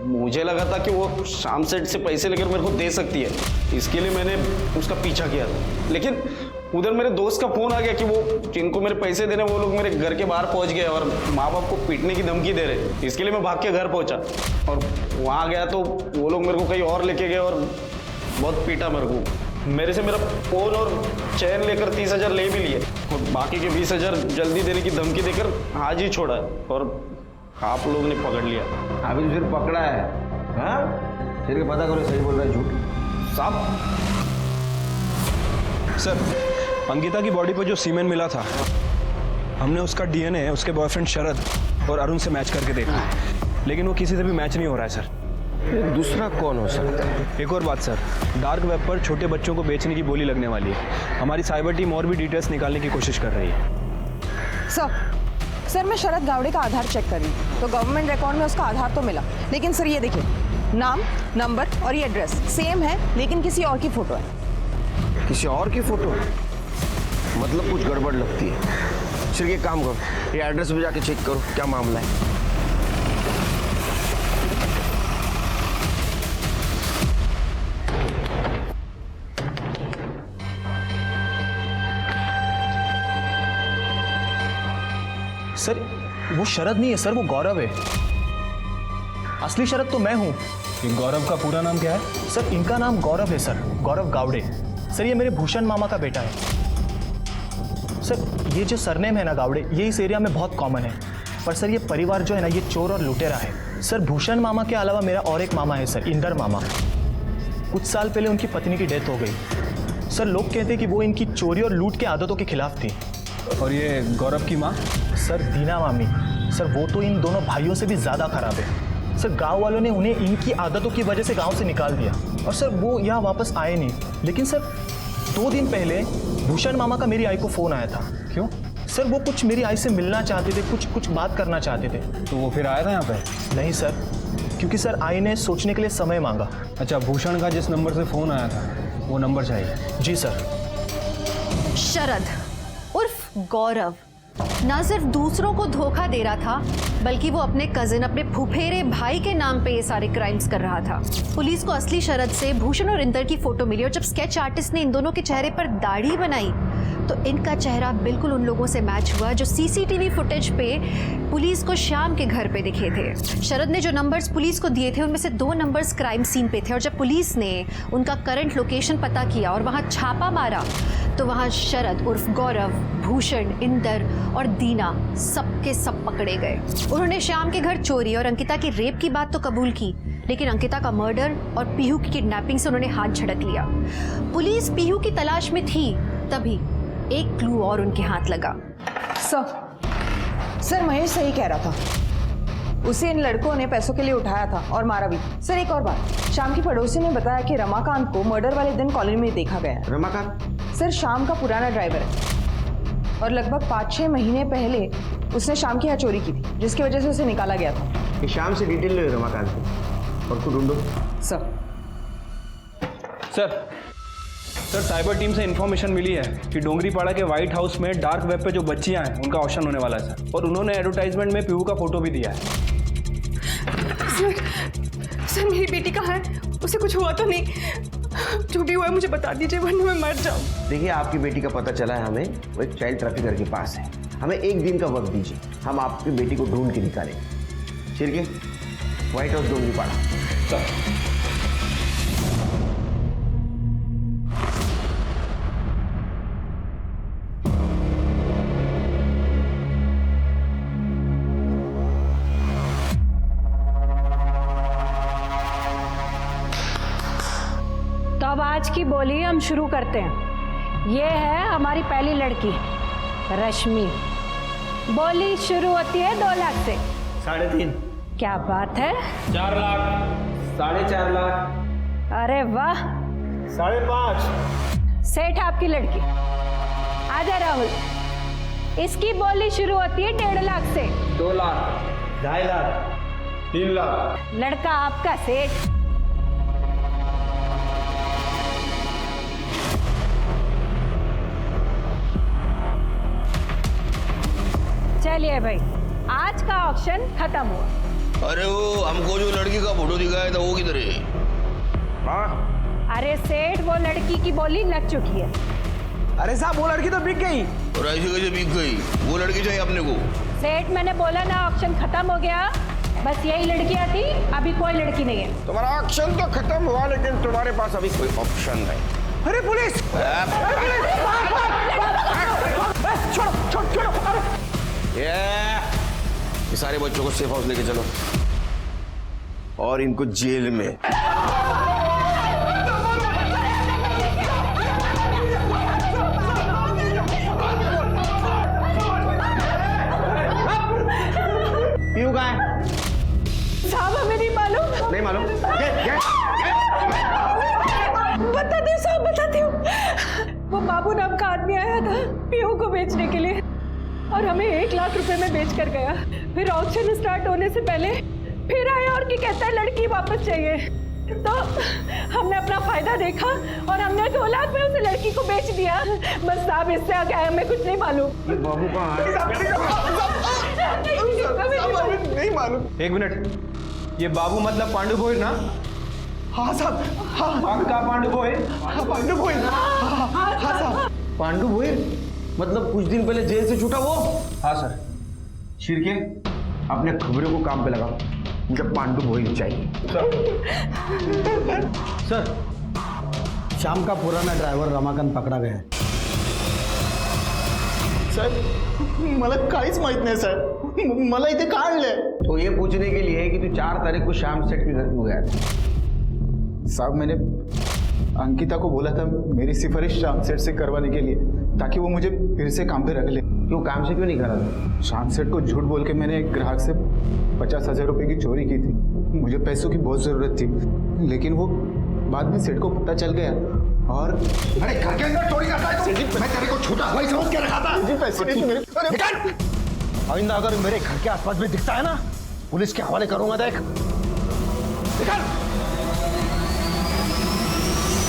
मुझे लगा था कि वो शाम सेठ से पैसे लेकर मेरे को दे सकती है, इसके लिए मैंने उसका पीछा किया था। लेकिन उधर मेरे दोस्त का फोन आ गया कि वो जिनको मेरे पैसे देने वो लोग मेरे घर के बाहर पहुंच गए और माँ बाप को पीटने की धमकी दे रहे। इसके लिए मैं भाग के घर पहुंचा और वहाँ गया तो वो लोग मेरे को कहीं और लेके गए और बहुत पीटा मेरे को। मेरे से मेरा फोन और चैन लेकर 30,000 ले भी लिए और बाकी के 20,000 जल्दी देने की धमकी देकर आज ही छोड़ा और आप लोग ने पकड़ लिया। अभी तो सिर्फ पकड़ा है। हाँ फिर पता करो सही बोल रहा है झूठ साहब। सर अंकिता की बॉडी पर जो सीमेन मिला था, हमने उसका डीएनए उसके बॉयफ्रेंड शरद और अरुण से मैच करके देखा, लेकिन वो किसी से भी मैच नहीं हो रहा है सर। दूसरा कौन हो सकता है? एक और बात सर, डार्क वेब पर छोटे बच्चों को बेचने की बोली लगने वाली है। हमारी साइबर टीम और भी डिटेल्स निकालने की कोशिश कर रही है। सर मैं शरद गावड़े का आधार चेक कर रही हूँ, तो गवर्नमेंट रिकॉर्ड में उसका आधार तो मिला, लेकिन सर ये देखिए, नाम, नंबर और ये एड्रेस सेम है, लेकिन किसी और की फोटो है। किसी और की फोटो? मतलब कुछ गड़बड़ लगती है। सिर्फ एक काम करो, ये एड्रेस पे जाके चेक करो क्या मामला है। सर वो शरद नहीं है सर, वो गौरव है। असली शरद तो मैं हूँ। ये गौरव का पूरा नाम क्या है? सर इनका नाम गौरव है सर, गौरव गावड़े। सर ये मेरे भूषण मामा का बेटा है। सर ये जो सरनेम है ना गावड़े, ये इस एरिया में बहुत कॉमन है, पर सर ये परिवार जो है ना, ये चोर और लुटेरा है। सर भूषण मामा के अलावा मेरा और एक मामा है सर, इंदर मामा। कुछ साल पहले उनकी पत्नी की डेथ हो गई। सर लोग कहते हैं कि वो इनकी चोरी और लूट के आदतों के खिलाफ थी। और ये गौरव की माँ? सर दीना मामी। सर वो तो इन दोनों भाइयों से भी ज़्यादा खराब है। सर गांव वालों ने उन्हें इनकी आदतों की वजह से गांव से निकाल दिया और सर वो यहाँ वापस आए नहीं। लेकिन सर 2 दिन पहले भूषण मामा का मेरी आई को फ़ोन आया था। क्यों? सर वो कुछ मेरी आई से मिलना चाहते थे, कुछ बात करना चाहते थे। तो वो फिर आया था यहाँ पे? नहीं सर, क्योंकि सर आई ने सोचने के लिए समय मांगा। अच्छा, भूषण का जिस नंबर से फ़ोन आया था वो नंबर चाहिए? जी सर। शरद उर्फ गौरव ना सिर्फ दूसरों को धोखा दे रहा था, बल्कि वो अपने कजिन, अपने फुफेरे भाई के नाम पे ये सारे क्राइम्स कर रहा था। पुलिस को असली शरद से भूषण और इंदर की फोटो मिली और जब स्केच आर्टिस्ट ने इन दोनों के चेहरे पर दाढ़ी बनाई तो इनका चेहरा बिल्कुल उन लोगों से मैच हुआ जो सीसीटीवी फुटेज पे पुलिस को श्याम के घर पे दिखे थे। शरद ने जो नंबर्स पुलिस को दिए थे उनमें से 2 नंबर्स क्राइम सीन पे थे और जब पुलिस ने उनका करंट लोकेशन पता किया और वहाँ छापा मारा तो वहाँ शरद उर्फ गौरव, भूषण, इंदर और दीना सबके सब पकड़े गए। उन्होंने श्याम के घर चोरी और अंकिता की रेप की बात तो कबूल की, लेकिन अंकिता का मर्डर और पीहू की किडनैपिंग से उन्होंने हाथ झटक लिया। पुलिस पीहू की तलाश में थी, तभी एक क्लू और उनके हाथ लगा। सर महेश सही कह रहा था। उसे इन लड़कों ने पैसों के लिए उठाया था और मारा भी। सर एक और बात, शाम की पड़ोसी ने बताया कि रमाकांत को मर्डर वाले दिन कॉलोनी में देखा गया है। रमाकांत? सर शाम का पुराना ड्राइवर है और लगभग 5-6 महीने पहले उसने शाम की यहाँ चोरी की थी, जिसकी वजह से उसे निकाला गया था। ये शाम से डिटेल ले रमाकांत की और कुछ ढूंढो। सर सर साइबर टीम से इन्फॉर्मेशन मिली है कि डोंगरीपाड़ा के व्हाइट हाउस में डार्क वेब पे जो बच्चियां हैं उनका ऑप्शन होने वाला है सर, और उन्होंने एडवर्टाइजमेंट में पीहू का फोटो भी दिया है। सर मेरी बेटी कहाँ है? उसे कुछ हुआ तो नहीं? जो भी हुआ है मुझे बता दीजिए वरना मैं मर जाऊँ। देखिए आपकी बेटी का पता चला है हमें, वो एक चाइल्ड ट्रैफिकर के पास है। हमें 1 दिन का वक्त दीजिए, हम आपकी बेटी को ढूंढ के निकालेंगे। Shirke, White House Dongripada. तो अब आज की बोली हम शुरू करते हैं। ये है हमारी पहली लड़की रश्मि। बोली शुरू होती है 2 लाख से। 3.5। क्या बात है? 4 लाख, 4.5 लाख। अरे वाह। 5.5। सेठ आपकी लड़की। आजा राहुल। इसकी बोली शुरू होती है 1.5 लाख से। 2 लाख, 2.5 लाख, 3 लाख। लड़का आपका सेठ। चलिए भाई, आज का ऑक्शन खत्म हुआ। अरे वो हमको जो लड़की का फोटो दिखाया था वो किधर है? हाँ? अरे सेठ वो लड़की की बोली लग चुकी है। अरे साहब वो लड़की तो बिक गई। और ऐसे कैसे बिक गई? वो लड़की चाहिए अपने को। सेठ मैंने बोला ना ऑक्शन खत्म हो गया, बस यही लड़कियां थी, अभी कोई लड़की नहीं है। तुम्हारा ऑक्शन तो खत्म हुआ लेकिन तुम्हारे पास अभी कोई ऑप्शन नहीं। अरे पुलिस! छोड़ो! ये सारे बच्चों को सेफ हाउस लेके चलो और इनको जेल में। पीहू कहाँ है? साहब हमें नहीं मालूम। नहीं मालूम? बताती हूँ साहब, बताती हूँ। वो बाबू नाम का आदमी आया था पीहू को बेचने के लिए और हमें 1 लाख रुपए में बेच कर गया। फिर ऑक्शन स्टार्ट होने से पहले फिर आया और कहता है लड़की वापस चाहिए। तो हमने अपना फायदा देखा और हमने 2 लाख में उसे लड़की को बेच दिया। बस साहब इससे आगे हमें कुछ नहीं मालूम। बाबू कहाँ है? नहीं मालूम। 1 मिनट, ये बाबू मतलब पांडु भोईर ना? हाँ साहब, हाँ। पक्का पांडु भोईर? हाँ पांडु भोईर। हाँ साहब। पांडु भोईर मतलब कुछ दिन पहले जेल से छूटा वो? हाँ सर। शिरके, अपने खबरों को काम पे लगाओ, मुझे पांडु भोईर चाहिए। सर, शाम का पुराना ड्राइवर रमाकांत पकड़ा गया है। साहेब मला काहीच माहित नाही साहेब, मला इथे का आणलंय? तो ये पूछने के लिए कि तू 4 तारीख को शाम सेठ के घर क्यों गया था? साहब मैंने अंकिता को बोला था मेरी सिफारिश शाम सेठ से करवाने के लिए, ताकि वो मुझे फिर से काम पे रख ले। क्यों काम से क्यों नहीं करा था? शाम सेठ को झूठ बोल के मैंने एक ग्राहक से 50,000 रुपए की चोरी की थी। मुझे पैसों की बहुत जरूरत थी, लेकिन वो बाद में सेठ को पता चल गया और अरे घर के अंदर चोरी करता है तू? मैं तेरे को छोटा भाई समझ के रखा था। जी पैसे नहीं मेरे। निकाल! आइंदा अगर मेरे घर के आसपास में दिखता है ना, पुलिस के हवाले करूंगा। देख, निकाल!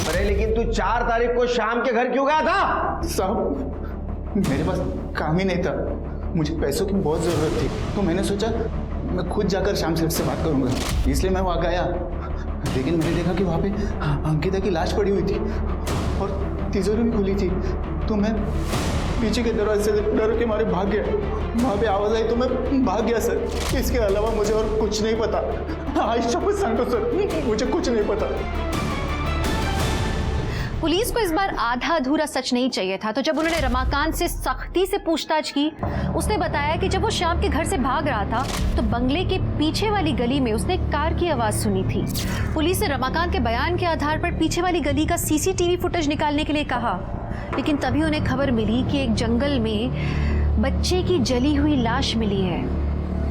अरे लेकिन तू 4 तारीख को शाम के घर क्यों गया था? साहब मेरे पास काम ही नहीं था, मुझे पैसों की बहुत जरूरत थी, तो मैंने सोचा मैं खुद जाकर शाम सेठ से बात करूंगा, इसलिए मैं वहाँ गया। लेकिन मैंने देखा कि वहाँ पे अंकिता की लाश पड़ी हुई थी और तिजोरी भी खुली थी, तो मैं पीछे के दरवाजे से डर के मारे भाग गया। वहाँ पे आवाज़ आई तो मैं भाग गया सर। इसके अलावा मुझे और कुछ नहीं पता। आज शपथ सांगतो सर, मुझे कुछ नहीं पता। पुलिस को इस बार आधा अधूरा सच नहीं चाहिए था, तो जब उन्होंने रमाकांत से सख्ती से पूछताछ की, उसने बताया कि जब वो शाम के घर से भाग रहा था तो बंगले के पीछे वाली गली में उसने एक कार की आवाज सुनी थी। पुलिस ने रमाकांत के बयान के आधार पर पीछे वाली गली का सीसीटीवी फुटेज निकालने के लिए कहा, लेकिन तभी उन्हें खबर मिली कि एक जंगल में बच्चे की जली हुई लाश मिली है।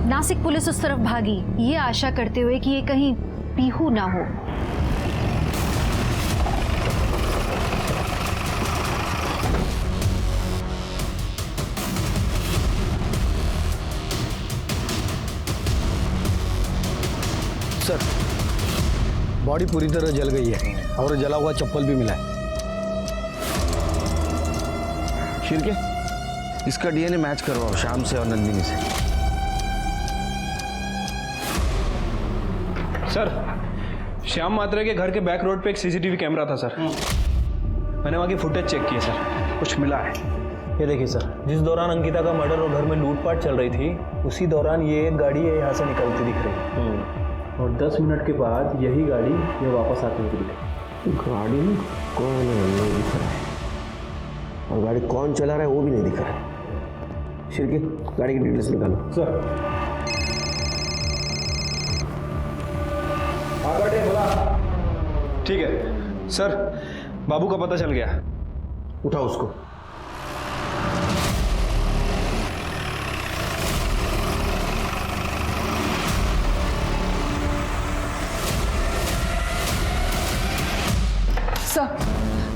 नासिक पुलिस उस तरफ भागी, ये आशा करते हुए कि ये कहीं पीहू ना हो। सर, बॉडी पूरी तरह जल गई है और जला हुआ चप्पल भी मिला है। शिरके, इसका डीएनए मैच करवाओ श्याम से और नंदिनी से। सर, श्याम मात्रे के घर के बैक रोड पे एक सीसीटीवी कैमरा था सर। मैंने वहाँ की फुटेज चेक की है सर, कुछ मिला है। ये देखिए सर, जिस दौरान अंकिता का मर्डर और घर में लूटपाट चल रही थी, उसी दौरान ये एक गाड़ी है यहाँ से निकलती दिख रही है और 10 मिनट के बाद यही गाड़ी ये वापस आती हुई दिख रही है। गाड़ी में कौन है नहीं दिख रहा है, और गाड़ी कौन चला रहा है वो भी नहीं दिख रहा है। शिरके, गाड़ी की डिटेल्स निकालो। सर, ठीक है सर, बाबू का पता चल गया। उठाओ उसको।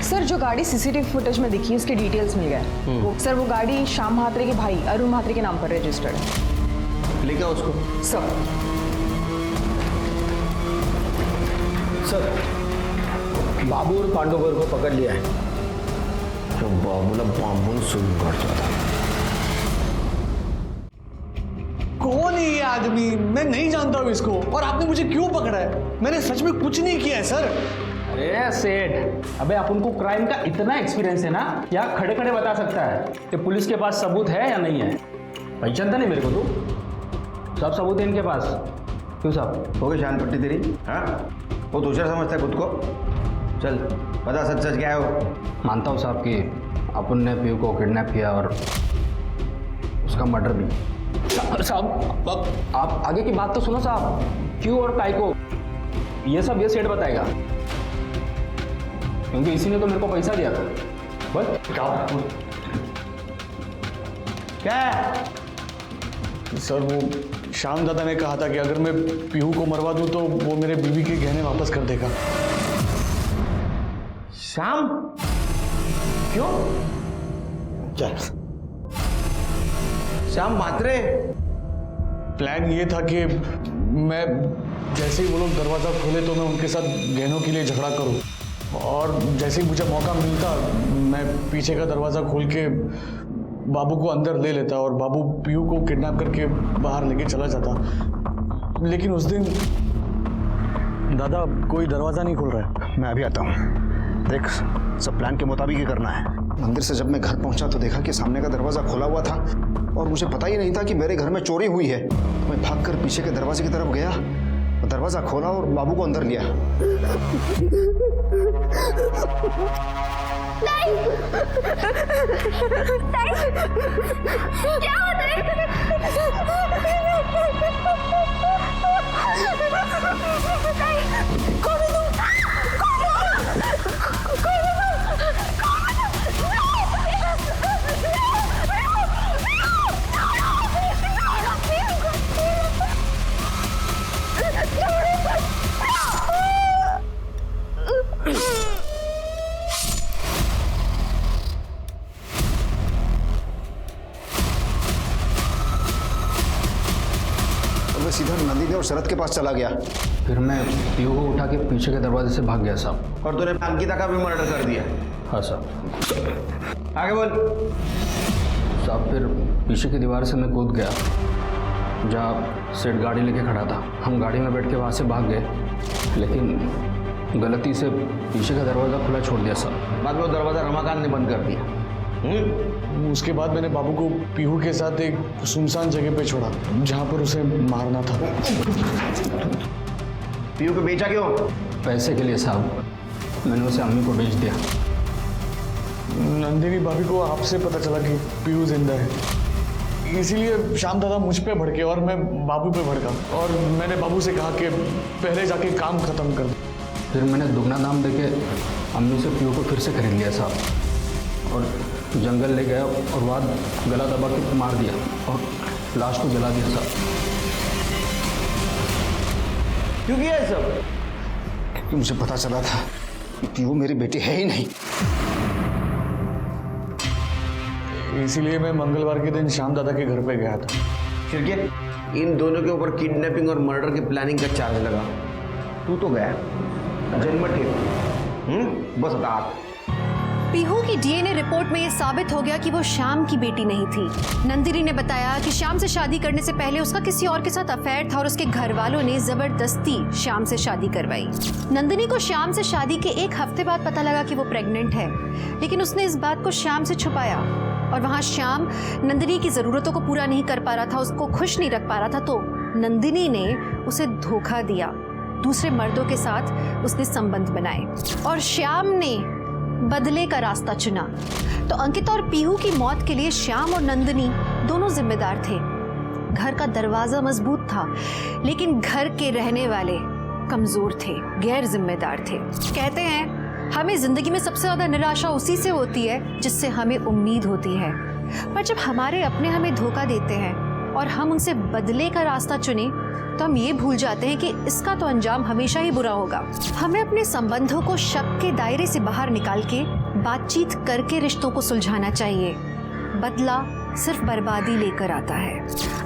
सर, जो गाड़ी सीसीटीवी फुटेज में दिखी उसके डिटेल्स मिल गए। सर, वो गाड़ी श्याम म्हात्रे के भाई अरुण म्हात्रे के नाम पर रजिस्टर्ड है। लेके आओ उसको। सर, बाबू और पांडुगर को पकड़ लिया है। जो बाबूला बांबून सुन करता था। कौन है ये आदमी? मैं नहीं जानता हूँ इसको, और आपने मुझे क्यों पकड़ा है? मैंने सच में कुछ नहीं किया है सर। अरे सेठ, अबे अपन को क्राइम का इतना एक्सपीरियंस है ना, क्या खड़े खड़े बता सकता है कि पुलिस के पास सबूत है या नहीं है। पहचानता नहीं मेरे को तू? सब सबूत है इनके पास। क्यों साहब, हो गई जान पट्टी तेरी? हाँ, वो दूसरा समझता है खुद को। चल बता, सच सच क्या है वो? मानता हूँ साहब कि अपन ने पीयू को किडनैप किया और उसका मर्डर भी। साहब, आप आगे की बात तो सुनो साहब। क्यों और काय को, ये सब ये सेठ बताएगा, क्योंकि इसी ने तो मेरे को पैसा दिया था। बस क्या है? सर, वो श्याम दादा ने कहा था कि अगर मैं पीहू को मरवा दूं तो वो मेरे बीवी के गहने वापस कर देगा। श्याम? क्यों? क्या? श्याम म्हात्रे? प्लान ये था कि मैं जैसे ही वो लोग दरवाज़ा खोले तो मैं उनके साथ गहनों के लिए झगड़ा करूं, और जैसे ही मुझे मौका मिलता मैं पीछे का दरवाज़ा खोल के बाबू को अंदर ले लेता और बाबू पीयू को किडनैप करके बाहर लेके चला जाता। लेकिन उस दिन दादा कोई दरवाज़ा नहीं खुल रहा है। मैं अभी आता हूँ। देख, सब प्लान के मुताबिक ही करना है। मंदिर से जब मैं घर पहुंचा तो देखा कि सामने का दरवाज़ा खुला हुआ था और मुझे पता ही नहीं था कि मेरे घर में चोरी हुई है। मैं भागकर पीछे के दरवाजे की तरफ गया, दरवाज़ा खोला और बाबू को अंदर लिया। नहीं। क्या होता है? सीधा नंदिनी और शरद के पास चला गया। फिर मैं पीयू को उठा के पीछे के दरवाजे से भाग गया साहब। और तूने अंकिता का भी मर्डर कर दिया? हाँ साहब। आगे बोल। साहब, फिर पीछे की दीवार से मैं कूद गया जहाँ सेठ गाड़ी लेके खड़ा था। हम गाड़ी में बैठ के वहाँ से भाग गए, लेकिन गलती से पीछे का दरवाज़ा खुला छोड़ दिया साहब। बाद में वो दरवाज़ा रमाकांत ने बंद कर दिया। उसके बाद मैंने बाबू को पीहू के साथ एक सुनसान जगह पे छोड़ा जहाँ पर उसे मारना था। पीहू को बेचा क्यों? पैसे के लिए साहब। मैंने उसे अम्मी को बेच दिया। नंदिनी भाभी को आपसे पता चला कि पीहू जिंदा है, इसीलिए श्याम दादा मुझ पे भड़के और मैं बाबू पे भड़का, और मैंने बाबू से कहा कि पहले जाके काम खत्म कर दे। फिर मैंने दुगना दाम देके अम्मी से पीहू को फिर से खरीद लिया साहब, और जंगल ले गया और बाद गला दबा के मार दिया और लाश को जला दिया साहब। क्यों किया ये सब? क्योंकि मुझे पता चला था कि वो मेरी बेटी है ही नहीं। इसीलिए मैं मंगलवार के दिन श्याम दादा के घर पे गया था। फिर क्या इन दोनों के ऊपर किडनैपिंग और मर्डर की प्लानिंग का चार्ज लगा? तू तो गया जन्म ठीक बस बता। पीहू की डीएनए रिपोर्ट में यह साबित हो गया कि वो श्याम की बेटी नहीं थी। नंदिनी ने बताया कि श्याम से शादी करने से पहले उसका किसी और के साथ अफेयर था और उसके घर वालों ने जबरदस्ती श्याम से शादी करवाई। नंदिनी को श्याम से शादी के एक हफ्ते बाद पता लगा कि वो प्रेग्नेंट है, लेकिन उसने इस बात को श्याम से छुपाया और वहां श्याम नंदिनी की जरूरतों को पूरा नहीं कर पा रहा था, उसको खुश नहीं रख पा रहा था, तो नंदिनी ने उसे धोखा दिया। दूसरे मर्दों के साथ उसने संबंध बनाए और श्याम ने बदले का रास्ता चुना। तो अंकिता और पीहू की मौत के लिए श्याम और नंदिनी दोनों जिम्मेदार थे। घर का दरवाजा मजबूत था, लेकिन घर के रहने वाले कमजोर थे, गैर जिम्मेदार थे। कहते हैं हमें जिंदगी में सबसे ज्यादा निराशा उसी से होती है जिससे हमें उम्मीद होती है, पर जब हमारे अपने हमें धोखा देते हैं और हम उनसे बदले का रास्ता चुने तो हम ये भूल जाते हैं कि इसका तो अंजाम हमेशा ही बुरा होगा। हमें अपने संबंधों को शक के दायरे से बाहर निकाल के बातचीत करके रिश्तों को सुलझाना चाहिए। बदला सिर्फ बर्बादी लेकर आता है।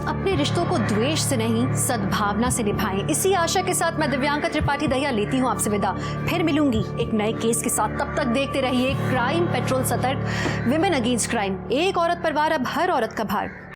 अपने रिश्तों को द्वेष से नहीं, सद्भावना से निभाएं। इसी आशा के साथ मैं दिव्यांका त्रिपाठी दहिया लेती हूँ आपसे विदा। फिर मिलूंगी एक नए केस के साथ। तब तक देखते रहिए क्राइम पेट्रोल सतर्क, विमेन अगेंस्ट क्राइम। एक औरत पर वार, अब हर औरत का भार।